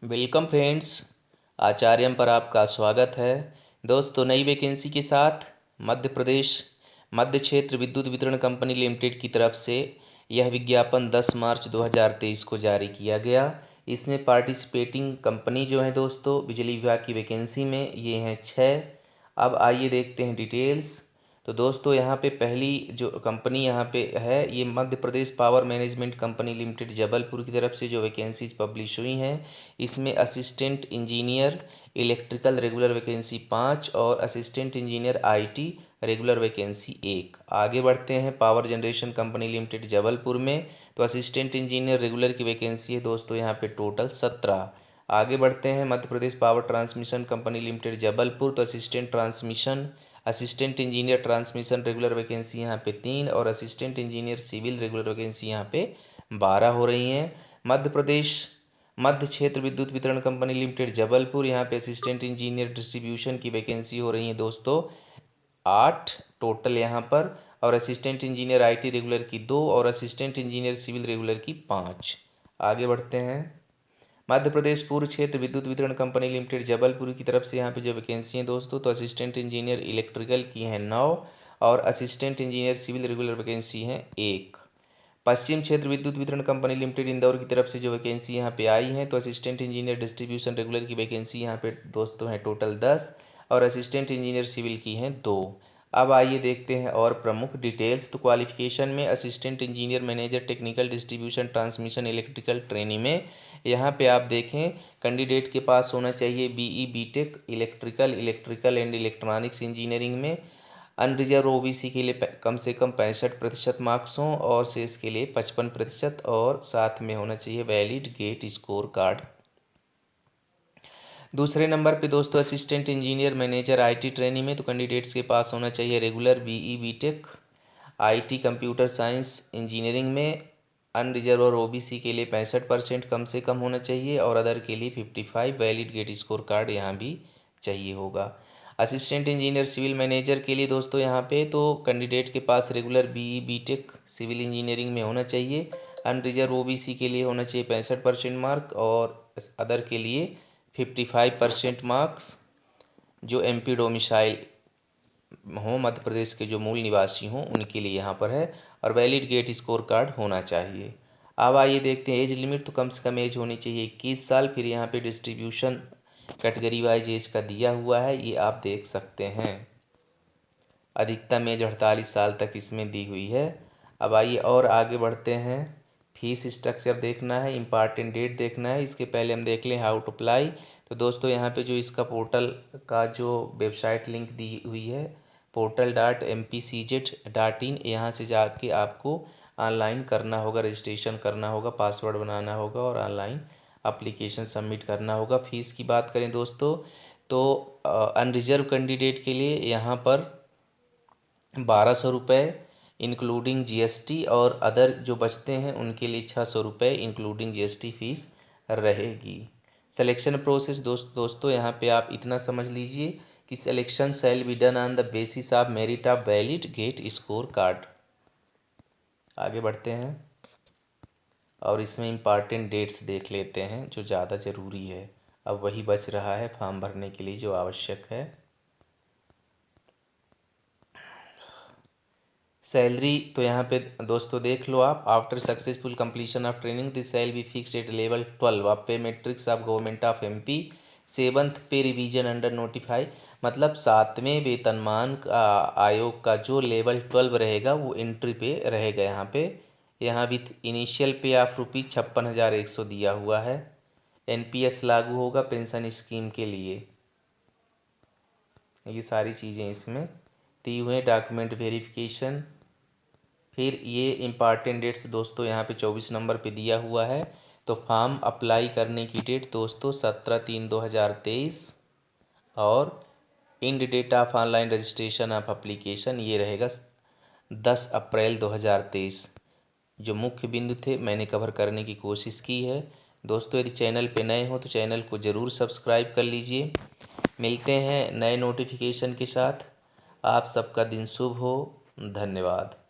Welcome friends, आचार्यम पर आपका स्वागत है। दोस्तों, नई वैकेंसी के साथ मध्य प्रदेश मध्य क्षेत्र विद्युत वितरण कंपनी लिमिटेड की तरफ से यह विज्ञापन 10 मार्च 2023 को जारी किया गया। इसमें पार्टिसिपेटिंग कंपनी जो है दोस्तों, बिजली विभाग की वैकेंसी में ये हैं 6। अब आइए देखते हैं डिटेल्स। तो दोस्तों, यहाँ पे पहली जो कंपनी यहाँ पे है, ये Madhya Pradesh power management company limited Jabalpur की तरफ से जो वैकेंसीज पब्लिश हुई हैं, इसमें assistant engineer electrical regular vacancy 5 और assistant engineer IT regular vacancy 1। आगे बढ़ते हैं power generation company limited Jabalpur में, तो असिस्टेंट इंजीनियर रेगुलर की वैकेंसी है दोस्तों यहाँ पे टोटल 17। आगे बढ़ते हैं Madhya Pradesh power transmission company limited Jabalpur, तो assistant engineer transmission regular vacancy यहाँ पे 3 और assistant engineer civil regular vacancy यहाँ पे 12 हो रही हैं। मध्य प्रदेश मध्य क्षेत्र विद्युत वितरण कंपनी लिमिटेड जबलपुर, यहाँ पे असिस्टेंट इंजीनियर डिस्ट्रीब्यूशन की वैकेंसी हो रही है दोस्तों 8 टोटल यहाँ पर, और असिस्टेंट इंजीनियर आईटी रेगुलर की 2 और असिस्टेंट इंजीनियर सिविल रेगुलर की 5। आगे बढ़ते हैं मध्य प्रदेश पूर्व क्षेत्र विद्युत वितरण कंपनी लिमिटेड जबलपुर की तरफ से यहाँ पे जो वैकेंसी हैं दोस्तों, तो असिस्टेंट इंजीनियर इलेक्ट्रिकल की हैं 9 और assistant engineer civil regular vacancy हैं 1। पश्चिम क्षेत्र विद्युत वितरण कंपनी लिमिटेड इंदौर की तरफ से जो वैकेंसी यहाँ पे आई है, तो असिस्टेंट इंजीनियर डिस्ट्रीब्यूशन रेगुलर की वैकेंसी यहाँ पे दोस्तों है टोटल 10 और असिस्टेंट इंजीनियर सिविल की हैं 2। अब आइए देखते हैं और प्रमुख डिटेल्स। तो क्वालिफिकेशन में assistant engineer manager technical distribution transmission electrical training में यहाँ पे आप देखें कैंडिडेट के पास होना चाहिए BE BTech electrical and electronics engineering में। अनरिजर्व ओबीसी के लिए कम से कम 65% मार्क्स हों और शेष के लिए 55%, और साथ में होना चाहिए वैलिड गेट स्कोर कार्ड। दूसरे नंबर पे दोस्तों assistant engineer manager IT training में, तो कैंडिडेट्स के पास होना चाहिए regular BE BTech IT computer science engineering में। अनरिजर्व और ओबीसी के लिए 65% कम से कम होना चाहिए और अदर के लिए 55। वैलिड गेट स्कोर कार्ड यहाँ भी चाहिए होगा। असिस्टेंट इंजीनियर सिविल मैनेजर के लिए दोस्तों यहाँ पे तो कैंडिडेट के पास regular BE BTech civil engineering में होना चाहिए। अनरिजर्व ओबीसी के लिए होना चाहिए 65% मार्क और अदर के लिए 55% मार्क्स। जो एमपी डोमिसाइल हों, मध्य प्रदेश के जो मूल निवासी हों, उनके लिए यहाँ पर है, और वैलिड गेट स्कोर कार्ड होना चाहिए। अब आइए देखते हैं एज लिमिट। तो कम से कम एज होनी चाहिए 21 साल। फिर यहाँ पे डिस्ट्रीब्यूशन कैटेगरी वाइज एज का दिया हुआ है, ये आप देख सकते हैं। अधिकतम एज 48 साल तक इसमें दी हुई है। अब आइए और आगे बढ़ते हैं। फीस स्ट्रक्चर देखना है, इम्पॉर्टेंट डेट देखना है। इसके पहले हम देख लें हाउ टू अप्लाई। तो दोस्तों यहाँ पे जो इसका पोर्टल का जो वेबसाइट लिंक दी हुई है portal.mpcz.in, यहाँ से जाके आपको ऑनलाइन करना होगा, रजिस्ट्रेशन करना होगा, पासवर्ड बनाना होगा और ऑनलाइन अप्लीकेशन सबमिट करना होगा। फ़ीस की बात करें दोस्तों, तो अनरिजर्व कैंडिडेट के लिए यहाँ पर 1200 रुपये इंक्लूडिंग जीएसटी, और अदर जो बचते हैं उनके लिए 600 रुपये इंक्लूडिंग जीएसटी फ़ीस रहेगी। सिलेक्शन प्रोसेस दोस्तों यहाँ पे आप इतना समझ लीजिए कि selection shall be done on the basis of merit of valid GATE score card. आगे बढ़ते हैं और इसमें इम्पॉर्टेंट डेट्स देख लेते हैं जो ज़्यादा ज़रूरी है। अब वही बच रहा है फॉर्म भरने के लिए जो आवश्यक है। सैलरी तो यहाँ पे दोस्तों देख लो आप। After successful completion of training this shall be fixed at level 12 of pay matrix of government of MP 7th pay revision under notify. मतलब 7वें वेतनमान का आयोग का जो लेवल 12 रहेगा वो एंट्री पे रहेगा यहाँ पे। यहाँ विथ इनिशियल पे ऑफ ₹56,100 दिया हुआ है। एनपीएस लागू होगा पेंशन स्कीम के लिए। ये सारी चीज़ें इसमें दी हुए। डॉक्यूमेंट वेरिफिकेशन, फिर ये इम्पॉर्टेंट डेट्स दोस्तों यहाँ पे 24 नंबर पे दिया हुआ है। तो फॉर्म अप्लाई करने की डेट दोस्तों 17/3/2023 और end date of online registration of application ये रहेगा 10 अप्रैल 2023। जो मुख्य बिंदु थे मैंने कवर करने की कोशिश की है। दोस्तों, यदि चैनल पे नए हो तो चैनल को ज़रूर सब्सक्राइब कर लीजिए। मिलते हैं नए नोटिफिकेशन के साथ। आप सबका दिन शुभ हो। धन्यवाद।